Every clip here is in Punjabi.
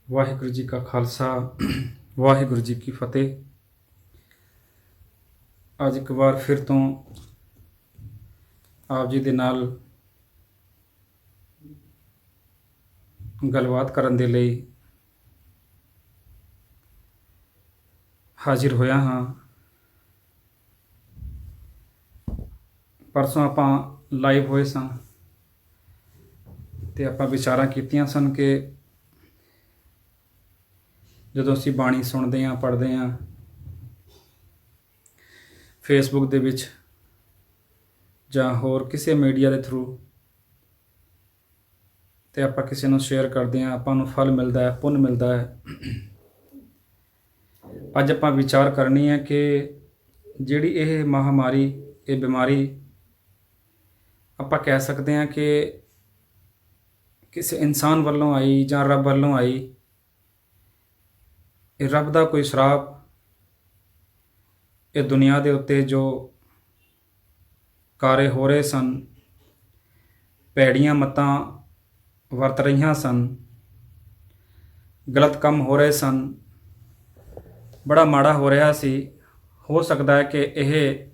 ਵਾਹਿਗੁਰੂ ਜੀ ਕਾ ਖਾਲਸਾ ਵਾਹਿਗੁਰੂ ਜੀ ਕੀ ਫਤਿਹ। ਅੱਜ ਇੱਕ ਵਾਰ ਫਿਰ ਤੋਂ ਆਪ ਜੀ ਦੇ ਨਾਲ ਗੱਲਬਾਤ ਕਰਨ ਦੇ ਲਈ ਹਾਜ਼ਰ ਹੋਇਆ ਹਾਂ। ਪਰਸੋਂ ਆਪਾਂ ਲਾਈਵ ਹੋਏ ਸਾਂ ਤੇ ਆਪਾਂ ਵਿਚਾਰਾਂ ਕੀਤੀਆਂ ਸਨ ਕਿ ਜਦੋਂ ਅਸੀਂ ਬਾਣੀ ਸੁਣਦੇ ਹਾਂ, ਪੜ੍ਹਦੇ ਹਾਂ ਫੇਸਬੁੱਕ ਦੇ ਵਿੱਚ ਜਾਂ ਹੋਰ ਕਿਸੇ ਮੀਡੀਆ ਦੇ ਥਰੂ, ਤੇ ਆਪਾਂ ਕਿਸੇ ਨੂੰ ਸ਼ੇਅਰ ਕਰਦੇ ਹਾਂ, ਆਪਾਂ ਨੂੰ ਫਲ ਮਿਲਦਾ ਹੈ, ਪੁੰਨ ਮਿਲਦਾ ਹੈ। ਅੱਜ ਆਪਾਂ ਵਿਚਾਰ ਕਰਨੀ ਹੈ ਕਿ ਜਿਹੜੀ ਇਹ ਮਹਾਮਾਰੀ, ਇਹ ਬਿਮਾਰੀ ਆਪਾਂ ਕਹਿ ਸਕਦੇ ਹਾਂ ਕਿ ਕਿਸੇ ਇਨਸਾਨ ਵੱਲੋਂ ਆਈ ਜਾਂ ਰੱਬ ਵੱਲੋਂ ਆਈ। ਇਹ ਰੱਬ ਦਾ ਕੋਈ ਸ਼ਰਾਪ ਇਹ ਦੁਨੀਆ ਦੇ ਉੱਤੇ ਜੋ ਕਾਰੇ ਹੋ ਰਹੇ ਸਨ, ਭੈੜੀਆਂ ਮੱਤਾਂ ਵਰਤ ਰਹੀਆਂ ਸਨ, ਗਲਤ ਕੰਮ ਹੋ ਰਹੇ ਸਨ, ਬੜਾ ਮਾੜਾ ਹੋ ਰਿਹਾ ਸੀ। ਹੋ ਸਕਦਾ ਹੈ ਕਿ ਇਹ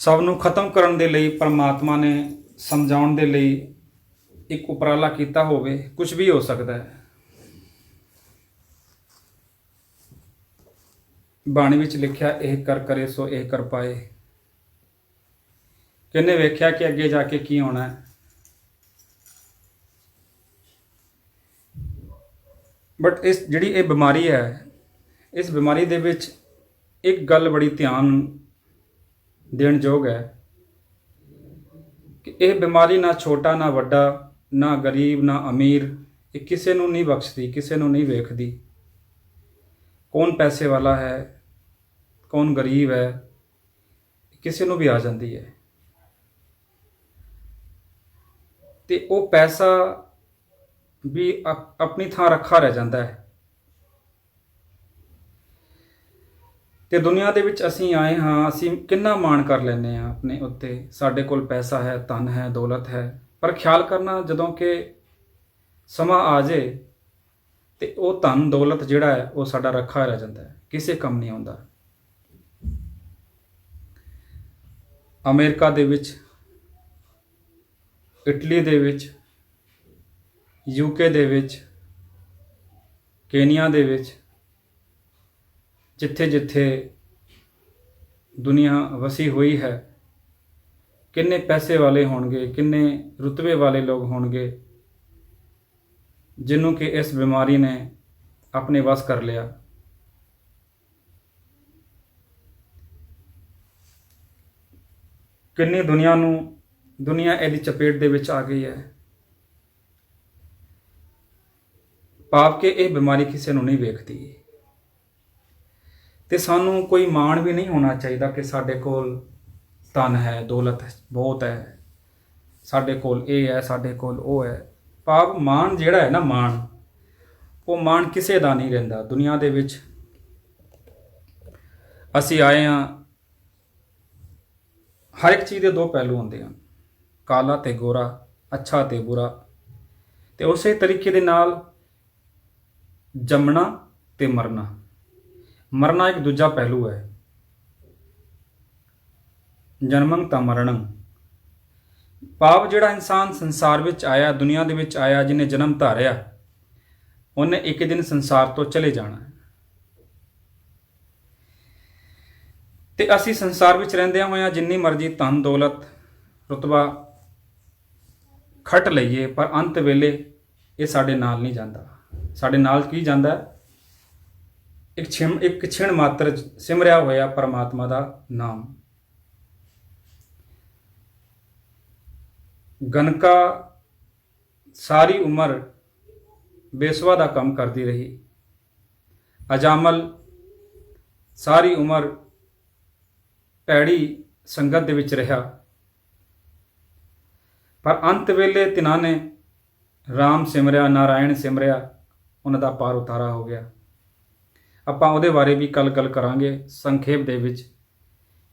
ਸਭ ਨੂੰ ਖਤਮ ਕਰਨ ਦੇ ਲਈ ਪਰਮਾਤਮਾ ਨੇ ਸਮਝਾਉਣ ਦੇ ਲਈ ਇੱਕ ਉਪਰਾਲਾ ਕੀਤਾ ਹੋਵੇ। ਕੁਝ ਵੀ ਹੋ ਸਕਦਾ ਹੈ। ਬਾਣੀ ਵਿੱਚ ਲਿਖਿਆ, ਇਹ ਕਰ ਕਰੇ ਸੋ ਇਹ ਕਰ ਪਾਏ। ਕਿਹਨੇ ਵੇਖਿਆ ਕਿ ਅੱਗੇ ਜਾ ਕੇ ਕੀ ਹੋਣਾ ਹੈ। ਬਟ ਇਸ ਜਿਹੜੀ ਇਹ ਬਿਮਾਰੀ ਹੈ, ਇਸ ਬਿਮਾਰੀ ਦੇ ਵਿੱਚ ਇੱਕ ਗੱਲ ਬੜੀ ਧਿਆਨ ਦੇਣ ਯੋਗ ਹੈ ਕਿ ਇਹ ਬਿਮਾਰੀ ਨਾ ਛੋਟਾ ਨਾ ਵੱਡਾ, ਨਾ ਗਰੀਬ ਨਾ ਅਮੀਰ, ਇਹ ਕਿਸੇ ਨੂੰ ਨਹੀਂ ਬਖਸ਼ਦੀ, ਕਿਸੇ ਨੂੰ ਨਹੀਂ ਵੇਖਦੀ। ਕੌਣ ਪੈਸੇ ਵਾਲਾ ਹੈ, ਕੌਣ ਗਰੀਬ ਹੈ, ਕਿਸੇ ਨੂੰ ਵੀ ਆ ਜਾਂਦੀ ਹੈ। ਤੇ ਉਹ ਪੈਸਾ ਵੀ ਆਪਣੀ ਥਾਂ ਰੱਖਾ ਰਹਿ ਜਾਂਦਾ ਹੈ। ਤੇ ਦੁਨੀਆ ਦੇ ਵਿੱਚ ਅਸੀਂ ਆਏ ਹਾਂ, ਅਸੀਂ ਕਿੰਨਾ ਮਾਣ ਕਰ ਲੈਂਦੇ ਹਾਂ ਆਪਣੇ ਉੱਤੇ, ਸਾਡੇ ਕੋਲ ਪੈਸਾ ਹੈ, ਧਨ ਹੈ, ਦੌਲਤ ਹੈ। ਪਰ ਖਿਆਲ ਕਰਨਾ, ਜਦੋਂ ਕਿ ਸਮਾਂ ਆ ਜਾਏ ਤੇ ਉਹ ਧਨ ਦੌਲਤ ਜਿਹੜਾ ਹੈ ਉਹ ਸਾਡਾ ਰੱਖਾ ਰਹਿ ਜਾਂਦਾ ਹੈ, ਕਿਸੇ ਕੰਮ ਨਹੀਂ ਆਉਂਦਾ। ਅਮਰੀਕਾ ਦੇ ਵਿੱਚ, ਇਟਲੀ ਦੇ ਵਿੱਚ, ਯੂਕੇ ਦੇ ਵਿੱਚ, ਕੇਨੀਆ ਦੇ ਵਿੱਚ, ਜਿੱਥੇ ਜਿੱਥੇ ਦੁਨੀਆ ਵਸੀ ਹੋਈ ਹੈ, ਕਿੰਨੇ ਪੈਸੇ ਵਾਲੇ ਹੋਣਗੇ, ਕਿੰਨੇ ਰੁਤਬੇ ਵਾਲੇ ਲੋਕ ਹੋਣਗੇ ਜਿਹਨੂੰ ਕਿ ਇਸ ਬਿਮਾਰੀ ਨੇ ਆਪਣੇ ਵੱਸ ਕਰ ਲਿਆ। ਕਿੰਨੀ ਦੁਨੀਆ ਇਹਦੀ ਚਪੇਟ ਦੇ ਵਿੱਚ ਆ ਗਈ ਹੈ। ਭਾਵ ਕਿ ਇਹ ਬਿਮਾਰੀ ਕਿਸੇ ਨੂੰ ਨਹੀਂ ਵੇਖਦੀ। ਤੇ ਸਾਨੂੰ ਕੋਈ ਮਾਣ ਵੀ ਨਹੀਂ ਹੋਣਾ ਚਾਹੀਦਾ ਕਿ ਸਾਡੇ ਕੋਲ ਧਨ ਹੈ, ਦੌਲਤ ਬਹੁਤ ਹੈ, ਸਾਡੇ ਕੋਲ ਇਹ ਹੈ, ਸਾਡੇ ਕੋਲ ਉਹ ਹੈ। ਭਾਵ ਮਾਣ ਜਿਹੜਾ ਹੈ ਨਾ, ਉਹ ਮਾਣ ਕਿਸੇ ਦਾ ਨਹੀਂ ਰਹਿੰਦਾ। ਦੁਨੀਆ ਦੇ ਵਿੱਚ ਅਸੀਂ ਆਏ ਹਾਂ, ਹਰ ਇੱਕ ਚੀਜ਼ ਦੇ ਦੋ ਪਹਿਲੂ ਹੁੰਦੇ ਹਨ, ਕਾਲਾ ਤੇ ਗੋਰਾ, ਅੱਛਾ ਤੇ ਬੁਰਾ। ਤੇ ਉਸੇ ਤਰੀਕੇ ਦੇ ਨਾਲ ਜੰਮਣਾ ਤੇ ਮਰਨਾ ਇੱਕ ਦੂਜਾ ਪਹਿਲੂ ਹੈ। ਜਨਮੰ ਤਾਂ ਮਰਣੰ। ਭਾਵ ਜਿਹੜਾ ਇਨਸਾਨ ਸੰਸਾਰ ਵਿੱਚ ਆਇਆ, ਦੁਨੀਆ ਦੇ ਵਿੱਚ ਆਇਆ, ਜਿਹਨੇ ਜਨਮ ਧਾਰਿਆ, ਉਹਨੇ ਇੱਕ ਦਿਨ ਸੰਸਾਰ ਤੋਂ ਚਲੇ ਜਾਣਾ ਹੈ। ਤੇ ਅਸੀਂ ਸੰਸਾਰ ਵਿੱਚ ਰਹਿੰਦਿਆਂ ਹੋਇਆਂ ਜਿੰਨੀ ਮਰਜ਼ੀ ਧਨ ਦੌਲਤ ਰੁਤਬਾ ਖੱਟ ਲਈਏ, ਪਰ ਅੰਤ ਵੇਲੇ ਇਹ ਸਾਡੇ ਨਾਲ ਨਹੀਂ ਜਾਂਦਾ। ਸਾਡੇ ਨਾਲ ਕੀ ਜਾਂਦਾ? ਇੱਕ ਛਿਣ ਮਾਤਰ ਸਿਮਰਿਆ ਹੋਇਆ ਪਰਮਾਤਮਾ ਦਾ ਨਾਮ। ਗਨਕਾ ਸਾਰੀ ਉਮਰ ਬੇਸਵਾ ਦਾ ਕੰਮ ਕਰਦੀ ਰਹੀ। ਅਜਾਮਲ ਸਾਰੀ ਉਮਰ ਭੈੜੀ ਸੰਗਤ ਦੇ ਵਿੱਚ ਰਿਹਾ, ਪਰ ਅੰਤ ਵੇਲੇ ਤਿਨਾਂ ਨੇ ਰਾਮ ਸਿਮਰਿਆ, ਨਾਰਾਇਣ ਸਿਮਰਿਆ, ਉਹਨਾਂ ਦਾ ਪਾਰ ਉਤਾਰਾ ਹੋ ਗਿਆ। ਆਪਾਂ ਉਹਦੇ ਬਾਰੇ ਵੀ ਕੱਲ੍ਹ ਗੱਲ ਕਰਾਂਗੇ ਸੰਖੇਪ ਦੇ ਵਿੱਚ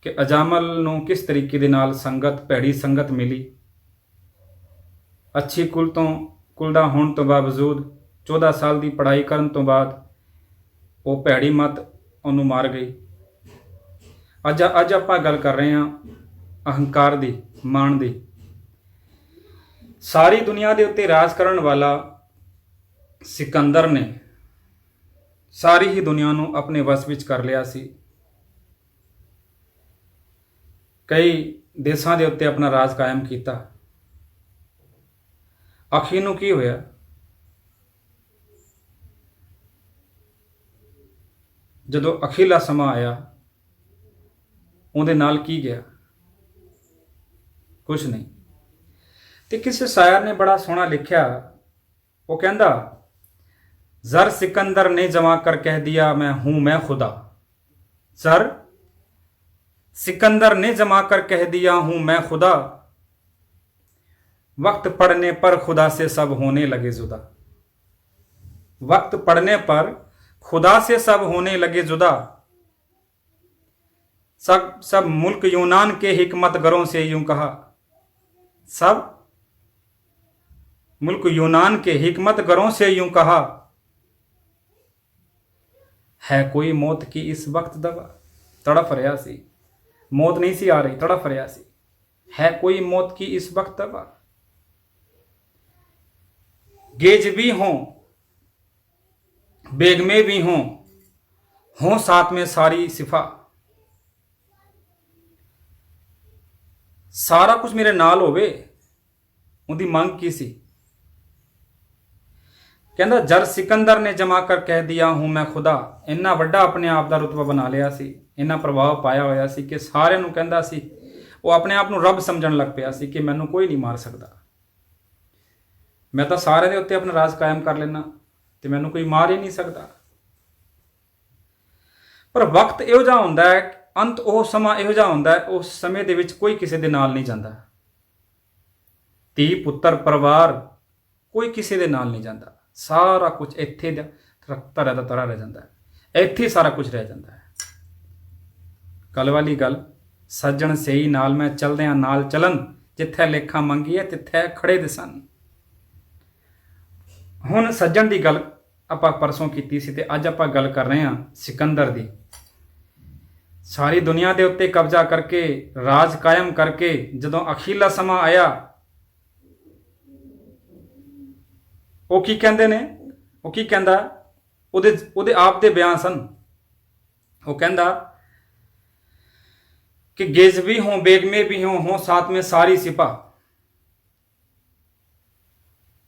ਕਿ ਅਜਾਮਲ ਨੂੰ ਕਿਸ ਤਰੀਕੇ ਦੇ ਨਾਲ ਸੰਗਤ, ਭੈੜੀ ਸੰਗਤ ਮਿਲੀ। ਅੱਛੀ ਕੁਲ ਤੋਂ ਕੁਲ ਦਾ ਹੋਣ ਤੋਂ ਬਾਵਜੂਦ 14 ਸਾਲ ਦੀ ਪੜ੍ਹਾਈ ਕਰਨ ਤੋਂ ਬਾਅਦ ਉਹ ਭੈੜੀ ਮੱਤ ਉਹਨੂੰ ਮਾਰ ਗਈ। ਅੱਜ ਆਪਾਂ ਗੱਲ ਕਰ ਰਹੇ ਹਾਂ ਅਹੰਕਾਰ ਦੀ, ਮਾਣ ਦੀ। ਸਾਰੀ ਦੁਨੀਆ ਦੇ ਉੱਤੇ ਰਾਜ ਕਰਨ ਵਾਲਾ ਸਿਕੰਦਰ ਨੇ ਸਾਰੀ ਹੀ ਦੁਨੀਆ ਨੂੰ ਆਪਣੇ ਵਸ ਵਿੱਚ ਕਰ ਲਿਆ ਸੀ। ਕਈ ਦੇਸ਼ਾਂ ਦੇ ਉੱਤੇ ਆਪਣਾ ਰਾਜ ਕਾਇਮ ਕੀਤਾ। ਆਖਿਰ ਨੂੰ ਕੀ ਹੋਇਆ? ਜਦੋਂ ਅਖੀਰਲਾ ਸਮਾਂ ਆਇਆ, ਉਹਦੇ ਨਾਲ ਕੀ ਗਿਆ? ਕੁਛ ਨਹੀਂ। ਤੇ ਕਿਸੇ ਸ਼ਾਇਰ ਨੇ ਬੜਾ ਸੋਹਣਾ ਲਿਖਿਆ। ਉਹ ਕਹਿੰਦਾ, ਜ਼ਰ सिकंदर ने जमा कर कह दिया मैं खुदा। जर सिकंदर ने जमा कर कह दिया हूं मैं खुदा। वक्त पड़ने पर खुदा से सब होने लगे जुदा। वक्त पड़ने पर खुदा से सब होने लगे जुदा। सब मुल्क यूनान के हिकमतगरों से यूं कहा। सब मुल्क यूनान के हिकमतगरों से यूं कहा। है कोई मौत की इस वक्त दवा। तड़फ रहा सी, मौत नहीं सी आ रही, तड़फ रहा सी। है कोई मौत की इस वक्त दवा। गेज भी हों, बेगमे भी हों साथ में सारी सिफा। सारा कुछ मेरे नाल होवे, उनकी मंग की सी। कहता, जर सिकंदर ने जमा कर कह दिया हूं मैं खुदा। इन्ना वड्डा अपने आप का रुतबा बना लिया सी, इन्ना प्रभाव पाया होया सी कि सारे नूं कहंदा सी, वो अपने आप नूं रब समझण लग पिया सी कि मैनूं कोई नहीं मार सकता। मैं तो सारे दे उत्ते अपना राज कायम कर लेना ते मैनूं कोई मार ही नहीं सकता। पर वक्त इहो जिहा हुंदा है, अंत ਉਹ ਸਮਾਂ ਇਹੋ ਜਿਹਾ ਹੁੰਦਾ ਹੈ, ਉਸ ਸਮੇਂ ਦੇ ਵਿੱਚ ਕੋਈ ਕਿਸੇ ਦੇ ਨਾਲ ਨਹੀਂ ਜਾਂਦਾ। ਧੀ ਪੁੱਤਰ ਪਰਿਵਾਰ ਕੋਈ ਕਿਸੇ ਦੇ ਨਾਲ ਨਹੀਂ ਜਾਂਦਾ। ਸਾਰਾ ਕੁਝ ਇੱਥੇ ਦਾ ਤਰ੍ਹਾਂ ਦਾ ਤਰ੍ਹਾਂ ਰਹਿ ਜਾਂਦਾ ਹੈ। ਇੱਥੇ ਸਾਰਾ ਕੁਝ ਰਹਿ ਜਾਂਦਾ ਹੈ। ਕੱਲ ਵਾਲੀ ਗੱਲ, ਸੱਜਣ ਸਹੀ ਨਾਲ ਮੈਂ ਚਲਦਿਆਂ ਨਾਲ ਚਲਨ, ਜਿੱਥੇ ਲੇਖਾ ਮੰਗੀ ਹੈ ਤਿੱਥੇ ਖੜੇ ਦਿਸਨ। ਹੁਣ ਸੱਜਣ ਦੀ ਗੱਲ ਆਪਾਂ ਪਰਸੋਂ ਕੀਤੀ ਸੀ ਤੇ ਅੱਜ ਆਪਾਂ ਗੱਲ ਕਰ ਰਹੇ ਹਾਂ ਸਿਕੰਦਰ ਦੀ। ਸਾਰੀ ਦੁਨੀਆ ਦੇ ਉੱਤੇ ਕਬਜ਼ਾ ਕਰਕੇ, ਰਾਜ ਕਾਇਮ ਕਰਕੇ ਜਦੋਂ ਅਖੀਰਲਾ ਸਮਾਂ ਆਇਆ, ਉਹ ਕੀ ਕਹਿੰਦੇ ਨੇ? ਉਹ ਕੀ ਕਹਿੰਦਾ? ਉਹਦੇ ਆਪ ਦੇ ਬਿਆਨ ਸਨ। ਉਹ ਕਹਿੰਦਾ ਕਿ गेज भी हों, बेगमे भी हों साथ में सारी सिपा।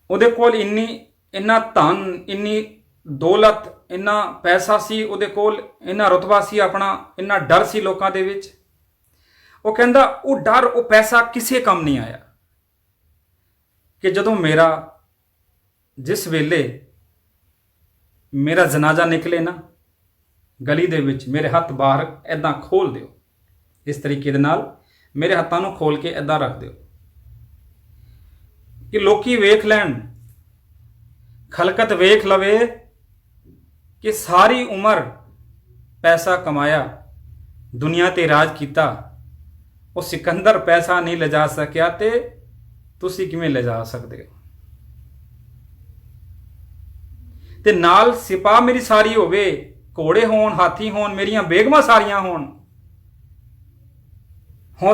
ਉਹਦੇ ਕੋਲ ਇੰਨਾ ਧਨ, ਇੰਨੀ ਦੌਲਤ, ਇੰਨਾ ਪੈਸਾ ਸੀ ਉਹਦੇ ਕੋਲ, ਇੰਨਾ ਰੁਤਬਾ ਸੀ ਆਪਣਾ, ਇੰਨਾ ਡਰ ਸੀ ਲੋਕਾਂ ਦੇ ਵਿੱਚ। ਉਹ ਕਹਿੰਦਾ ਉਹ ਡਰ, ਉਹ ਪੈਸਾ ਕਿਸੇ ਕੰਮ ਨਹੀਂ ਆਇਆ ਕਿ ਜਦੋਂ ਜਿਸ ਵੇਲੇ ਮੇਰਾ ਜਨਾਜ਼ਾ ਨਿਕਲੇ ਨਾ ਗਲੀ ਦੇ ਵਿੱਚ, ਮੇਰੇ ਹੱਥ ਬਾਹਰ ਐਦਾਂ ਖੋਲ ਦਿਓ, ਇਸ ਤਰੀਕੇ ਦੇ ਨਾਲ ਮੇਰੇ ਹੱਥਾਂ ਨੂੰ ਖੋਲ ਕੇ ਐਦਾਂ ਰੱਖ ਦਿਓ ਕਿ ਲੋਕੀ ਵੇਖ ਲੈਣ, ਖਲਕਤ ਵੇਖ ਲਵੇ ਕਿ ਸਾਰੀ ਉਮਰ ਪੈਸਾ ਕਮਾਇਆ, ਦੁਨੀਆ ਤੇ ਰਾਜ ਕੀਤਾ, ਉਹ ਸਿਕੰਦਰ ਪੈਸਾ ਨਹੀਂ ਲਿਜਾ ਸਕਿਆ ਤੇ ਤੁਸੀਂ ਕਿਵੇਂ ਲਿਜਾ ਸਕਦੇ ਹੋ? ਤੇ ਨਾਲ ਸਿਪਾ ਮੇਰੀ ਸਾਰੀ ਹੋਵੇ, ਘੋੜੇ ਹੋਣ, ਹਾਥੀ ਹੋਣ, ਮੇਰੀਆਂ ਬੇਗਮਾਂ ਸਾਰੀਆਂ ਹੋਣ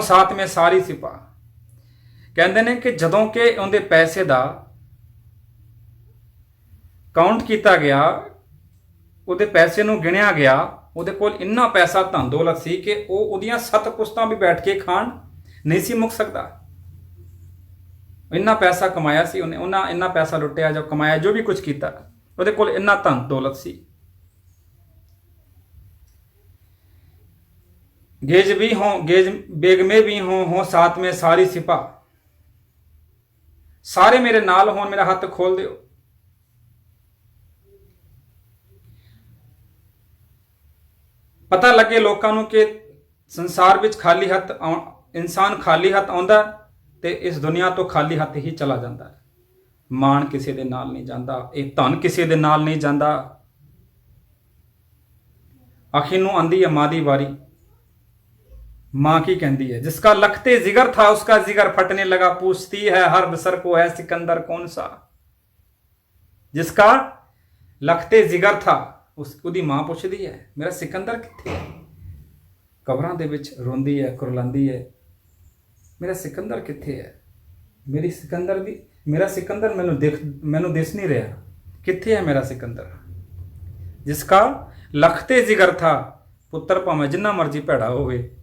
ਸਾਥ ਮੇਂ ਸਾਰੀ ਸਿਪਾ। ਕਹਿੰਦੇ ਨੇ ਕਿ ਜਦੋਂ ਕਿ ਉਹਦੇ ਪੈਸੇ ਦਾ ਕਾਊਂਟ ਕੀਤਾ ਗਿਆ, ਉਹਦੇ ਪੈਸੇ ਨੂੰ ਗਿਣਿਆ ਗਿਆ, ਉਹਦੇ ਕੋਲ ਇੰਨਾ ਪੈਸਾ, ਧਨ ਦੌਲਤ ਸੀ ਕਿ ਉਹ ਉਹਦੀਆਂ 7 ਪੁਸ਼ਤਾਂ ਵੀ ਬੈਠ ਕੇ ਖਾਣ ਨਹੀਂ ਸੀ ਮੁੱਕ ਸਕਦਾ। ਇੰਨਾ ਪੈਸਾ ਕਮਾਇਆ ਸੀ ਉਹਨੇ, ਉਹਨਾਂ ਇੰਨਾ ਪੈਸਾ ਲੁੱਟਿਆ, ਜੋ ਕਮਾਇਆ, ਜੋ ਵੀ ਕੁਝ ਕੀਤਾ, ਉਹਦੇ ਕੋਲ ਇੰਨਾ ਧਨ ਦੌਲਤ ਸੀ। गेज भी हों, बेगमे भी हों साथ में सारी सिपा। सारे मेरे नाल हों, मेरा हथ खोल दिओ। पता लगे लोगों को कि संसार विच खाली हथ इंसान खाली हथ आउंदा ते इस दुनिया तो खाली हथ ही चला जाता है। मान किसी दे नाल नहीं जाता, ये धन किसी दे नाल नहीं जाता। आखिर नूं आंदी है मां दी वारी। मां की कहती है, जिसका लखते जिगर था उसका जिगर फटने लगा, पूछती है हर बसर को है सिकंदर कौन सा। ਜਿਸਕਾ ਲਖਤੇ ਜਿਗਰ ਥਾ। ਉਹਦੀ ਮਾਂ ਪੁੱਛਦੀ ਹੈ ਮੇਰਾ ਸਿਕੰਦਰ ਕਿੱਥੇ ਹੈ। ਕਬਰਾਂ ਦੇ ਵਿੱਚ ਰੋਂਦੀ ਹੈ, ਕੁਰਲਾਉਂਦੀ ਹੈ, ਮੇਰਾ ਸਿਕੰਦਰ ਕਿੱਥੇ ਹੈ। ਮੇਰਾ ਸਿਕੰਦਰ ਮੈਨੂੰ ਦਿਸ ਨਹੀਂ ਰਿਹਾ, ਕਿੱਥੇ ਹੈ ਮੇਰਾ ਸਿਕੰਦਰ। ਜਿਸਕਾ ਲਖਤੇ ਜਿਗਰ ਥਾ। ਪੁੱਤਰ ਭਾਵੇਂ ਜਿੰਨਾ ਮਰਜੀ ਭੈੜਾ ਹੋਵੇ,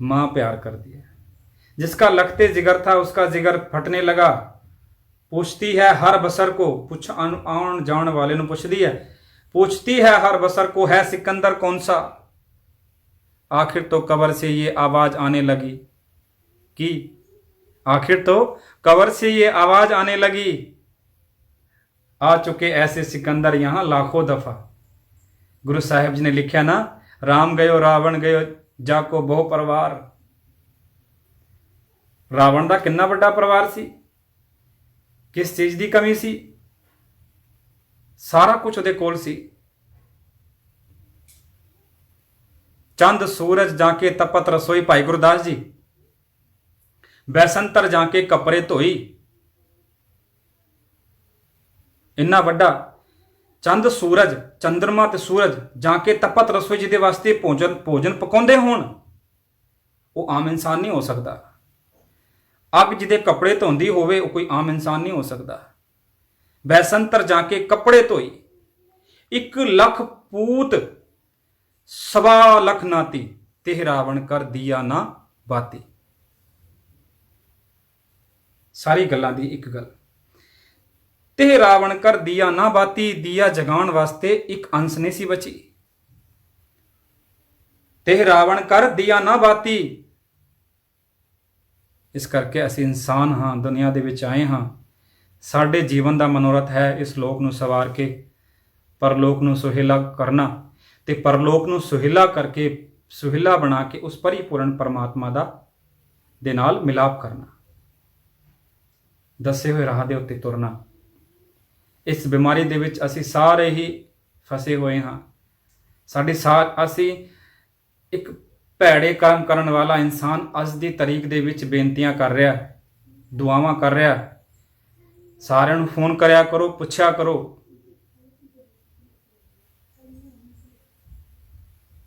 ਮਾਂ ਪਿਆਰ ਕਰਦੀ ਹੈ। जिसका लखते जिगर था उसका जिगर फटने लगा। पूछती है हर बसर को, आउन जान वाले ਨੂੰ ਪੁੱਛਦੀ ਹੈ, पूछती है हर बसर को है सिकंदर कौन सा। आखिर तो कब्र से ये आवाज आने लगी कि आखिर तो कब्र से ये आवाज आने लगी, आ चुके ऐसे सिकंदर यहाँ लाखों दफा। गुरु साहिब जी ने लिखा ना, राम गयो रावण गयो जाको बहु परिवार। ਰਾਵਣ ਦਾ ਕਿੰਨਾ ਵੱਡਾ ਪਰਿਵਾਰ ਸੀ, ਕਿਸ ਚੀਜ਼ ਦੀ ਕਮੀ ਸੀ, ਸਾਰਾ ਕੁਝ ਉਹਦੇ ਕੋਲ ਸੀ। ਚੰਦ ਸੂਰਜ ਜਾਂਕੇ ਤਪਤ ਰਸੋਈ, ਭਾਈ ਗੁਰਦਾਸ ਜੀ। ਬੈਸੰਤਰ ਜਾਂਕੇ ਕੱਪੜੇ ਧੋਈ। ਇੰਨਾ ਵੱਡਾ ਚੰਦ ਸੂਰਜ, ਚੰਦਰਮਾ ਤੇ ਸੂਰਜ ਜਾਂਕੇ ਤਪਤ ਰਸੋਈ, ਜਿਹਦੇ ਵਾਸਤੇ ਭੋਜਨ ਪਕਾਉਂਦੇ ਹੋਣ, ਉਹ ਆਮ ਇਨਸਾਨ ਨਹੀਂ ਹੋ ਸਕਦਾ। ਅੱਗ ਜਿਹਦੇ ਕੱਪੜੇ ਧੋਂਦੀ ਹੋਵੇ, ਉਹ ਕੋਈ ਆਮ ਇਨਸਾਨ ਨਹੀਂ ਹੋ ਸਕਦਾ। ਬੈਸੰਤਰ ਜਾ ਕੇ ਕੱਪੜੇ ਧੋਈ। 1 ਲੱਖ ਪੂਤ 1.25 ਲੱਖ ਨਾਤੀ, ਤੇ ਰਾਵਣ ਕਰ ਦੀਆ ਨਾ ਬਾਤੀ। ਸਾਰੀ ਗੱਲਾਂ ਦੀ ਇੱਕ ਗੱਲ, ਤੇ ਰਾਵਣ ਕਰ ਦੀਆ ਨਾ ਬਾਤੀ। ਦੀਆ ਜਗਾਉਣ ਵਾਸਤੇ ਇੱਕ ਅੰਸ ਨਹੀਂ ਸੀ ਬਚੀ। ਤੇ ਰਾਵਣ ਕਰ ਦੀਆ ਨਾ ਬਾਤੀ। ਇਸ ਕਰਕੇ ਅਸੀਂ ਇਨਸਾਨ ਹਾਂ, ਦੁਨੀਆ ਦੇ ਵਿੱਚ ਆਏ ਹਾਂ। ਸਾਡੇ ਜੀਵਨ ਦਾ ਮਨੋਰਥ ਹੈ ਇਸ ਲੋਕ ਨੂੰ ਸਵਾਰ ਕੇ ਪਰਲੋਕ ਨੂੰ ਸੁਹੇਲਾ ਕਰਨਾ, ਤੇ ਪਰਲੋਕ ਨੂੰ ਸੁਹੇਲਾ ਕਰਕੇ, ਸੁਹੇਲਾ ਬਣਾ ਕੇ ਉਸ ਪਰਿਪੂਰਨ ਪਰਮਾਤਮਾ ਦੇ ਨਾਲ ਮਿਲਾਪ ਕਰਨਾ, ਦੱਸੇ ਹੋਏ ਰਾਹ ਦੇ ਉੱਤੇ ਤੁਰਨਾ। ਇਸ ਬਿਮਾਰੀ ਦੇ ਵਿੱਚ ਅਸੀਂ ਸਾਰੇ ਹੀ ਫਸੇ ਹੋਏ ਹਾਂ। ਅਸੀਂ ਇੱਕ ਭੈੜੇ ਕੰਮ ਕਰਨ ਵਾਲਾ ਇਨਸਾਨ ਅੱਜ ਦੀ ਤਾਰੀਖ ਦੇ ਵਿੱਚ ਬੇਨਤੀਆਂ ਕਰ ਰਿਹਾ, ਦੁਆਵਾਂ ਕਰ ਰਿਹਾ। ਸਾਰਿਆਂ ਨੂੰ ਫੋਨ ਕਰਿਆ ਕਰੋ, ਪੁੱਛਿਆ ਕਰੋ।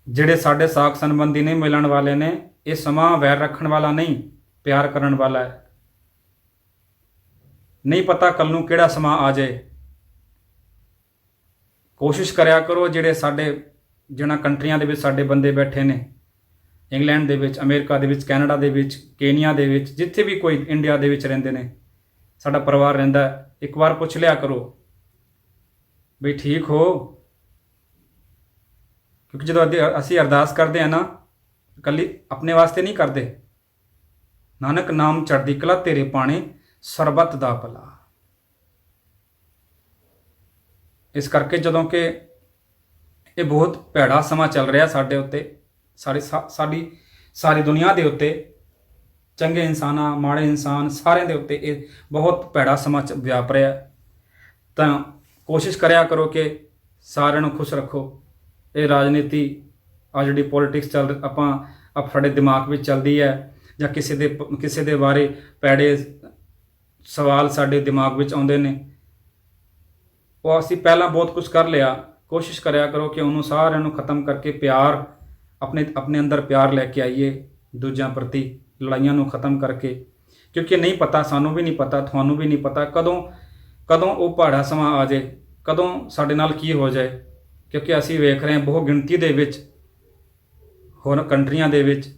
ਜਿਹੜੇ ਸਾਡੇ ਸਾਕ ਸੰਬੰਧੀ ਨਹੀਂ ਮਿਲਣ ਵਾਲੇ ਨੇ, ਇਹ ਸਮਾਂ ਵੈਰ ਰੱਖਣ ਵਾਲਾ ਨਹੀਂ, ਪਿਆਰ ਕਰਨ ਵਾਲਾ ਹੈ। ਨਹੀਂ ਪਤਾ ਕੱਲ ਨੂੰ ਕਿਹੜਾ ਸਮਾਂ ਆ ਜਾਏ। ਕੋਸ਼ਿਸ਼ ਕਰਿਆ ਕਰੋ, ਜਿਹਨਾਂ ਕੰਟਰੀਆਂ ਦੇ ਵਿੱਚ ਸਾਡੇ ਬੰਦੇ ਬੈਠੇ ਨੇ, ਇੰਗਲੈਂਡ ਦੇ ਵਿੱਚ, ਅਮਰੀਕਾ ਦੇ ਵਿੱਚ, ਕੈਨੇਡਾ ਦੇ ਵਿੱਚ, ਕੇਨੀਆ ਦੇ ਵਿੱਚ, ਜਿੱਥੇ ਵੀ ਕੋਈ ਇੰਡੀਆ ਦੇ ਵਿੱਚ ਰਹਿੰਦੇ ਨੇ, ਸਾਡਾ ਪਰਿਵਾਰ ਰਹਿੰਦਾ, ਇੱਕ ਵਾਰ ਪੁੱਛ ਲਿਆ ਕਰੋ ਬਈ ਠੀਕ ਹੋ। ਕਿਉਂਕਿ ਜਦੋਂ ਅਸੀਂ ਅਰਦਾਸ ਕਰਦੇ ਹਾਂ ਨਾ, ਇਕੱਲੀ ਆਪਣੇ ਵਾਸਤੇ ਨਹੀਂ ਕਰਦੇ। ਨਾਨਕ ਨਾਮ ਚੜ੍ਹਦੀ ਕਲਾ ਤੇਰੇ ਪਾਣੇ, ਸਰਬੱਤ ਦਾ ਭਲਾ। ਇਸ ਕਰਕੇ ਜਦੋਂ ਕਿ ਇਹ ਬਹੁਤ ਭੈੜਾ ਸਮਾਂ ਚੱਲ ਰਿਹਾ ਸਾਡੇ ਉੱਤੇ, ਸਾਰੀ ਦੁਨੀਆ ਦੇ ਉੱਤੇ, ਚੰਗੇ ਇਨਸਾਨਾਂ, ਮਾੜੇ ਇਨਸਾਨ, ਸਾਰਿਆਂ ਦੇ ਉੱਤੇ ਇਹ ਬਹੁਤ ਭੈੜਾ ਸਮਾਂ ਵਿਆਪ ਰਿਹਾ। ਤਾਂ ਕੋਸ਼ਿਸ਼ ਕਰਿਆ ਕਰੋ ਕਿ ਸਾਰਿਆਂ ਨੂੰ ਖੁਸ਼ ਰੱਖੋ। ਇਹ ਰਾਜਨੀਤੀ, ਆ ਜਿਹੜੀ ਪੋਲੀਟਿਕਸ ਸਾਡੇ ਦਿਮਾਗ ਵਿੱਚ ਚੱਲਦੀ ਹੈ, ਜਾਂ ਕਿਸੇ ਦੇ ਬਾਰੇ ਭੈੜੇ ਸਵਾਲ ਸਾਡੇ ਦਿਮਾਗ ਵਿੱਚ ਆਉਂਦੇ ਨੇ, ਉਹ ਅਸੀਂ ਪਹਿਲਾਂ ਬਹੁਤ ਕੁਝ ਕਰ ਲਿਆ। ਕੋਸ਼ਿਸ਼ ਕਰਿਆ ਕਰੋ ਕਿ ਉਹਨੂੰ ਸਾਰਿਆਂ ਨੂੰ ਖਤਮ ਕਰਕੇ ਪਿਆਰ, ਆਪਣੇ ਅੰਦਰ ਪਿਆਰ ਲੈ ਕੇ ਆਈਏ ਦੂਜਿਆਂ ਪ੍ਰਤੀ, ਲੜਾਈਆਂ ਨੂੰ ਖਤਮ ਕਰਕੇ। ਕਿਉਂਕਿ ਨਹੀਂ ਪਤਾ, ਸਾਨੂੰ ਵੀ ਨਹੀਂ ਪਤਾ, ਤੁਹਾਨੂੰ ਵੀ ਨਹੀਂ ਪਤਾ ਕਦੋਂ ਉਹ ਭੈੜਾ ਸਮਾਂ ਆ ਜਾਏ, ਕਦੋਂ ਸਾਡੇ ਨਾਲ ਕੀ ਹੋ ਜਾਏ। ਕਿਉਂਕਿ ਅਸੀਂ ਵੇਖ ਰਹੇ ਹਾਂ ਬਹੁ ਗਿਣਤੀ ਦੇ ਵਿੱਚ, ਹੋਰ ਕੰਟਰੀਆਂ ਦੇ ਵਿੱਚ,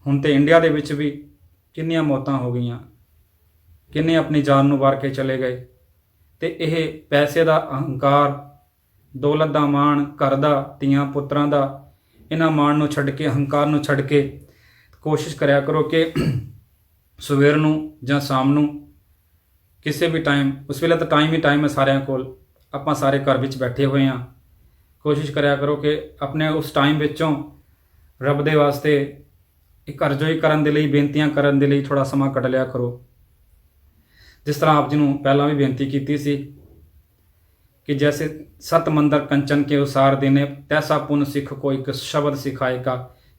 ਹੁਣ ਤੇ ਇੰਡੀਆ ਦੇ ਵਿੱਚ ਵੀ ਕਿੰਨੀਆਂ ਮੌਤਾਂ ਹੋ ਗਈਆਂ, ਕਿੰਨੇ ਆਪਣੀ ਜਾਨ ਨੂੰ ਵਾਰ ਕੇ ਚਲੇ ਗਏ। ਤੇ ਇਹ ਪੈਸੇ ਦਾ ਅਹੰਕਾਰ, ਦੌਲਤ ਦਾ ਮਾਣ, ਘਰ ਦਾ, ਧੀਆਂ ਪੁੱਤਰਾਂ ਦਾ, ਇਹਨਾਂ ਮਾਣ ਨੂੰ ਛੱਡ ਕੇ, ਅਹੰਕਾਰ ਨੂੰ ਛੱਡ ਕੇ ਕੋਸ਼ਿਸ਼ ਕਰਿਆ ਕਰੋ ਕਿ ਸਵੇਰ ਨੂੰ ਜਾਂ ਸ਼ਾਮ ਨੂੰ, ਕਿਸੇ ਵੀ ਟਾਈਮ, ਉਸ ਵੇਲੇ ਤਾਂ ਟਾਈਮ ਹੀ ਟਾਈਮ ਹੈ ਸਾਰਿਆਂ ਕੋਲ, ਆਪਾਂ ਸਾਰੇ ਘਰ ਵਿੱਚ ਬੈਠੇ ਹੋਏ ਹਾਂ। ਕੋਸ਼ਿਸ਼ ਕਰਿਆ ਕਰੋ ਕਿ ਆਪਣੇ ਉਸ ਟਾਈਮ ਵਿੱਚੋਂ ਰੱਬ ਦੇ ਵਾਸਤੇ ਇੱਕ ਅਰਜ਼ੋਈ ਕਰਨ ਦੇ ਲਈ, ਬੇਨਤੀਆਂ ਕਰਨ ਦੇ ਲਈ ਥੋੜ੍ਹਾ ਸਮਾਂ ਕੱਢ ਲਿਆ ਕਰੋ। ਜਿਸ ਤਰ੍ਹਾਂ ਆਪ ਜੀ ਨੂੰ ਪਹਿਲਾਂ ਵੀ ਬੇਨਤੀ ਕੀਤੀ ਸੀ ਕਿ ਜੈਸੇ ਸਤ ਮੰਦਰ ਕੰਚਨ ਕੇ ਉਸਾਰ ਦੇਨੇ, ਤੈਸਾ ਪੁਨ ਸਿੱਖ ਕੋਈ ਇੱਕ ਸ਼ਬਦ ਸਿਖਾਏਗਾ।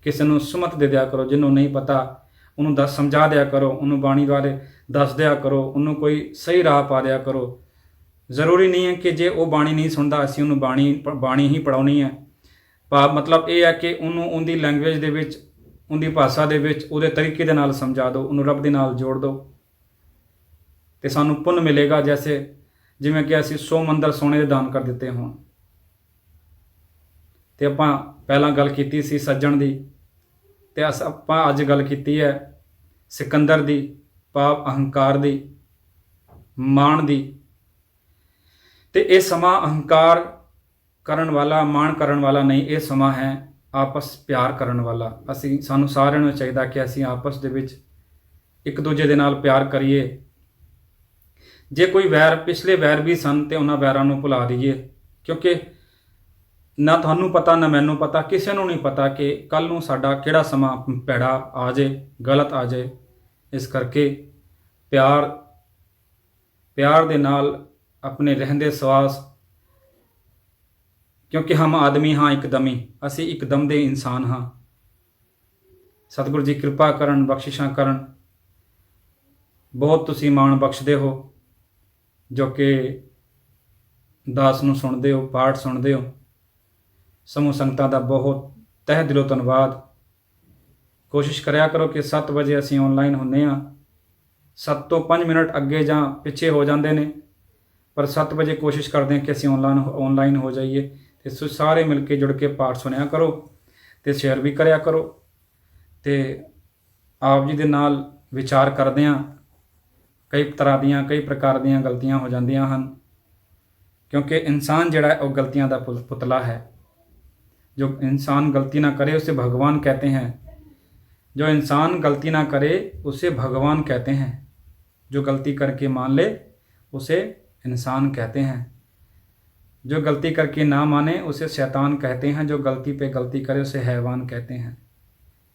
ਕਿਸੇ ਨੂੰ ਸੁਮਤ ਦੇ ਦਿਆ ਕਰੋ, ਜਿਹਨੂੰ ਨਹੀਂ ਪਤਾ ਉਹਨੂੰ ਸਮਝਾ ਦਿਆ ਕਰੋ, ਉਹਨੂੰ ਬਾਣੀ ਬਾਰੇ ਦੱਸ ਦਿਆ ਕਰੋ, ਉਹਨੂੰ ਕੋਈ ਸਹੀ ਰਾਹ ਪਾ ਦਿਆ ਕਰੋ। ਜ਼ਰੂਰੀ ਨਹੀਂ ਹੈ ਕਿ ਜੇ ਉਹ ਬਾਣੀ ਨਹੀਂ ਸੁਣਦਾ ਅਸੀਂ ਉਹਨੂੰ ਬਾਣੀ ਹੀ ਪੜਾਉਣੀ ਹੈ। ਭਾਵ ਮਤਲਬ ਇਹ ਹੈ ਕਿ ਉਹਨੂੰ ਉਹਦੀ ਲੈਂਗੁਏਜ ਦੇ ਵਿੱਚ, ਉਹਦੀ ਭਾਸ਼ਾ ਦੇ ਵਿੱਚ, ਉਹਦੇ ਤਰੀਕੇ ਦੇ ਨਾਲ ਸਮਝਾ ਦਿਓ, ਉਹਨੂੰ ਰੱਬ ਦੇ ਨਾਲ ਜੋੜ ਦਿਓ ਤੇ ਸਾਨੂੰ ਪੁੰਨ ਮਿਲੇਗਾ। ਜਿਵੇਂ ਕਿ ਅਸੀਂ 100 ਮੰਦਰ ਸੋਨੇ ਦੇ ਦਾਨ ਕਰ ਦਿੱਤੇ ਹੋਣ। ਤੇ ਆਪਾਂ ਪਹਿਲਾਂ ਗੱਲ ਕੀਤੀ ਸੀ ਸੱਜਣ ਦੀ, ਤੇ ਆਪਾਂ ਅੱਜ ਗੱਲ ਕੀਤੀ ਹੈ ਸਿਕੰਦਰ ਦੀ, ਭਾਵ ਅਹੰਕਾਰ ਦੀ, ਮਾਣ ਦੀ। ਤੇ ਇਹ ਸਮਾਂ ਅਹੰਕਾਰ ਕਰਨ ਵਾਲਾ, ਮਾਣ ਕਰਨ ਵਾਲਾ ਨਹੀਂ, ਇਹ ਸਮਾਂ ਹੈ ਆਪਸ ਪਿਆਰ ਕਰਨ ਵਾਲਾ। ਸਾਨੂੰ ਸਾਰਿਆਂ ਨੂੰ ਚਾਹੀਦਾ ਕਿ ਅਸੀਂ ਆਪਸ ਦੇ ਵਿੱਚ ਇੱਕ ਦੂਜੇ ਦੇ ਨਾਲ ਪਿਆਰ ਕਰੀਏ। ਜੇ ਕੋਈ ਵੈਰ, ਪਿਛਲੇ ਵੈਰ ਵੀ ਸਨ, ਤੇ ਉਹਨਾਂ ਵੈਰਾਂ ਨੂੰ ਭੁਲਾ ਦਈਏ, ਕਿਉਂਕਿ ਨਾ ਤੁਹਾਨੂੰ ਪਤਾ ਨਾ ਮੈਨੂੰ ਪਤਾ, ਕਿਸੇ ਨੂੰ ਨਹੀਂ ਪਤਾ ਕਿ ਕੱਲ ਨੂੰ ਸਾਡਾ ਕਿਹੜਾ ਸਮਾਂ ਭੈੜਾ ਆ ਜਾਏ, ਗਲਤ ਆ ਜਾਏ। ਇਸ ਕਰਕੇ ਪਿਆਰ ਦੇ ਨਾਲ ਆਪਣੇ ਰਹਿੰਦੇ ਸਵਾਸ, ਕਿਉਂਕਿ ਹਮ ਆਦਮੀ ਹਾਂ ਇੱਕਦਮੀ, ਅਸੀਂ ਇੱਕਦਮ ਦੇ ਇਨਸਾਨ ਹਾਂ। ਸਤਿਗੁਰੂ ਜੀ ਕਿਰਪਾ ਕਰਨ, ਬਖਸ਼ਿਸ਼ਾਂ ਕਰਨ। ਬਹੁਤ ਤੁਸੀਂ ਮਾਣ ਬਖਸ਼ਦੇ ਹੋ ਜੋ ਕਿ ਦਾਸ ਨੂੰ ਸੁਣਦੇ ਹੋ, ਪਾਠ ਸੁਣਦੇ ਹੋ। ਸਮੂਹ ਸੰਗਤਾਂ ਦਾ ਬਹੁਤ ਤਹਿ ਦਿਲੋਂ ਧੰਨਵਾਦ। ਕੋਸ਼ਿਸ਼ ਕਰਿਆ ਕਰੋ ਕਿ 7 ਵਜੇ ਅਸੀਂ ਆਨਲਾਈਨ ਹੁੰਦੇ ਹਾਂ। 7 ਤੋਂ 5 ਮਿੰਟ ਅੱਗੇ ਜਾਂ ਪਿੱਛੇ ਹੋ ਜਾਂਦੇ ਨੇ, ਪਰ 7 ਵਜੇ ਕੋਸ਼ਿਸ਼ ਕਰਦੇ ਹਾਂ ਕਿ ਅਸੀਂ ਆਨਲਾਈਨ ਹੋ ਜਾਈਏ। ਤੇ ਸਾਰੇ ਮਿਲ ਕੇ ਜੁੜ ਕੇ ਪਾਠ ਸੁਣਿਆ ਕਰੋ ਤੇ ਸ਼ੇਅਰ ਵੀ ਕਰਿਆ ਕਰੋ। ਤੇ ਆਪ ਜੀ ਦੇ ਨਾਲ ਵਿਚਾਰ ਕਰਦੇ ਹਾਂ। ਕਈ ਪ੍ਰਕਾਰ ਦੀਆਂ ਗਲਤੀਆਂ ਹੋ ਜਾਂਦੀਆਂ ਹਨ, ਕਿਉਂਕਿ ਇਨਸਾਨ ਜਿਹੜਾ ਉਹ ਗਲਤੀਆਂ ਦਾ ਪੁਤਲਾ ਹੈ। जो इंसान गलती ना करे उसे भगवान कहते हैं। जो इंसान गलती ना करे उसे भगवान कहते हैं। जो गलती करके मान ले उसे इंसान कहते हैं। जो गलती करके ना माने उसे शैतान कहते हैं। जो गलती पे गलती करे उसे हैवान कहते हैं।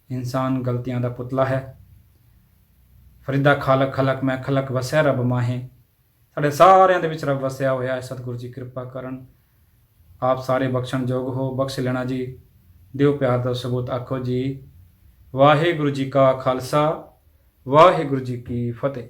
इंसान गलतियां दा पुतला है। फरीदा खालक खलक मैं खलक वसै रब माहे। साढ़े सारिਆਂ ਦੇ ਵਿੱਚ ਰੱਬ ਵਸਿਆ ਹੋਇਆ ਹੈ। ਸਤਿਗੁਰੂ ਜੀ ਕਿਰਪਾ ਕਰਨ। ਆਪ ਸਾਰੇ ਬਖਸ਼ਣਯੋਗ ਹੋ, ਬਖਸ਼ ਲੈਣਾ ਜੀ। ਦਿਓ ਪਿਆਰ ਦਾ ਸਬੂਤ, ਆਖੋ ਜੀ ਵਾਹਿਗੁਰੂ ਜੀ ਕਾ ਖਾਲਸਾ, ਵਾਹਿਗੁਰੂ ਜੀ ਕੀ ਫਤਿਹ।